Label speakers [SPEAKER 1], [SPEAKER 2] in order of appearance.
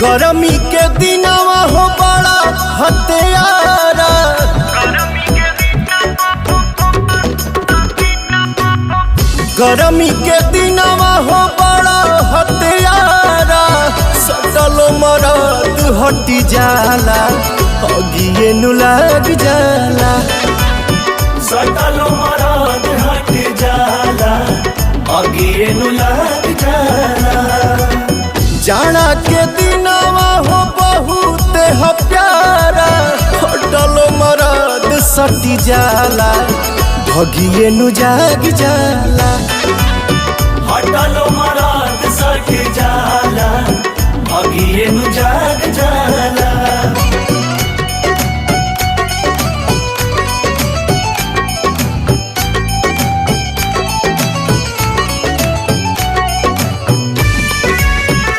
[SPEAKER 1] गरमी के दिनवा हो बड़ा हत्यारा, गरमी के दिनवा हो बड़ा हत्यारा। सटल मरद हटी जाला अगिए नु लग जाला,
[SPEAKER 2] सटल मरद हट जाला अगिए नु लग जाला।
[SPEAKER 1] जाना के दिनवा हो बहुत ह प्यारा, हटल मरद सटी जाला भगिए नु जाग जाला।
[SPEAKER 2] हटल मरद सट जाला